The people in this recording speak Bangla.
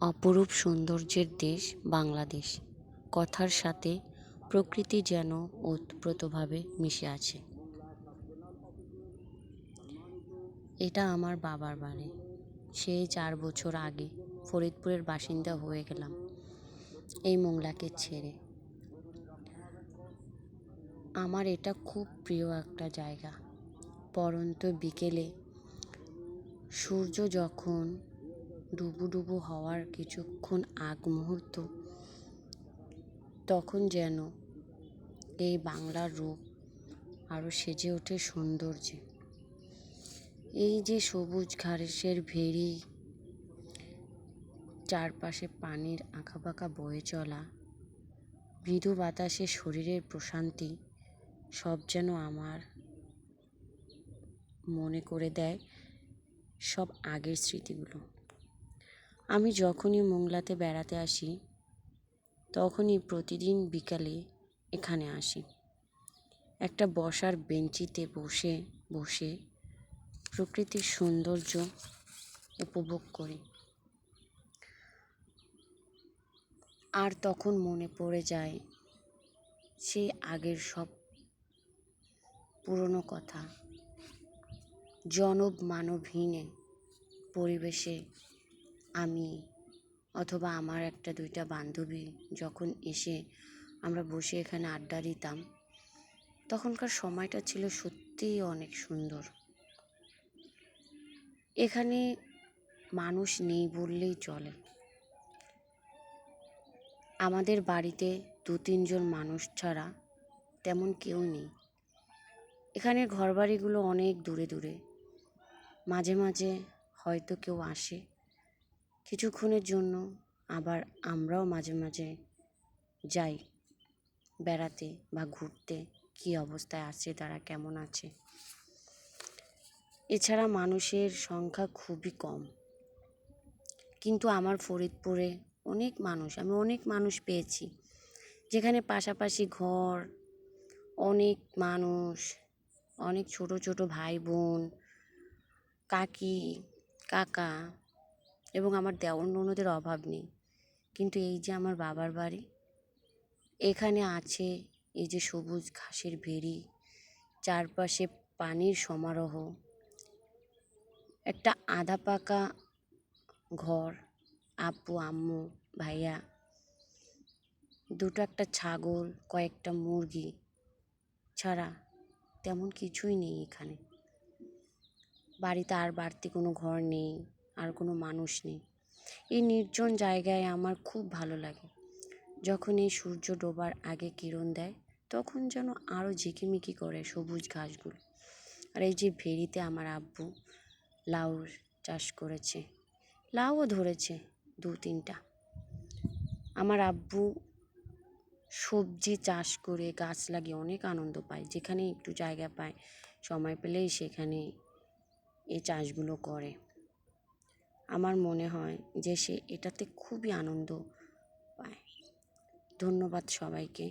অপরূপ সৌন্দর্যের দেশ বাংলাদেশ। কথার সাথে প্রকৃতি যেন ওতপ্রোতভাবে মিশে আছে। এটা আমার বাবার বাড়ি। সেই 4 বছর আগে ফরিদপুরের বাসিন্দা হয়ে গেলাম এই মোংলাকে ছেড়ে। আমার এটা খুব প্রিয় একটা জায়গা। পরন্ত বিকেলে সূর্য যখন ডুবু হওয়ার কিছুক্ষণ আগ মুহূর্ত, তখন যেন এই বাংলার রূপ আরও সেজে ওঠে সৌন্দর্যে। এই যে সবুজ ঘাসের ভেড়ি, চারপাশে পানির আঁকাবাঁকা বয়ে চলা, মৃদু বাতাসে শরীরের প্রশান্তি, সব যেন আমার মনে করে দেয় সব আগের স্মৃতিগুলো। আমি যখনই মোংলাতে বেড়াতে আসি, তখনই প্রতিদিন বিকালে এখানে আসি। একটা বসার বেঞ্চিতে বসে বসে প্রকৃতির সৌন্দর্য উপভোগ করি। আর তখন মনে পড়ে যায় সেই আগের সব পুরনো কথা। জনব মানবহীনে পরিবেশে আমি অথবা আমার 1-2টা বান্ধবী যখন এসে আমরা বসে এখানে আড্ডা দিতাম, তখনকার সময়টা ছিল সত্যিই অনেক সুন্দর। এখানে মানুষ নেই বললেই চলে। আমাদের বাড়িতে 2-3 জন মানুষ ছাড়া তেমন কেউ নেই। এখানের ঘরবাড়িগুলো অনেক দূরে দূরে। মাঝে মাঝে হয়তো কেউ আসে কিছুক্ষণের জন্য, আবার আমরাও মাঝে মাঝে যাই বেড়াতে বা ঘুরতে, কী অবস্থায় আছে, তারা কেমন আছে। এছাড়া মানুষের সংখ্যা খুবই কম। কিন্তু আমার ফরিদপুরে আমি অনেক মানুষ পেয়েছি, যেখানে পাশাপাশি ঘর, অনেক মানুষ, অনেক ছোট ছোট ভাই বোন, কাকি কাকা এবং আমার দেওর ননদের অভাব নেই। কিন্তু এই যে আমার বাবার বাড়ি, এখানে আছে এই যে সবুজ ঘাসের ভেড়ি, চারপাশে পানির সমারোহ, একটা আধা পাকা ঘর, আব্বু আম্মু ভাইয়া, একটা ছাগল, কয়েকটা মুরগি ছাড়া তেমন কিছুই নেই এখানে। বাড়িতে আর বাড়তি কোনো ঘর নেই, আর কোনো মানুষ নেই। এই নির্জন জায়গায় আমার খুব ভালো লাগে। যখন এই সূর্য ডোবার আগে কিরণ দেয়, তখন যেন আরও ঝিকিমিকি করে সবুজ ঘাসগুলো। আর এই যে ভেড়িতে আমার আব্বু লাউ চাষ করেছে, লাউও ধরেছে 2-3টা। আমার আব্বু সবজি চাষ করে গাছ লাগিয়ে অনেক আনন্দ পায়। যেখানে একটু জায়গা পায়, সময় পেলেই সেখানে এই চাষগুলো করে। আমার মনে হয় যে সে এটাতে খুবই আনন্দ পায়। ধন্যবাদ সবাইকে।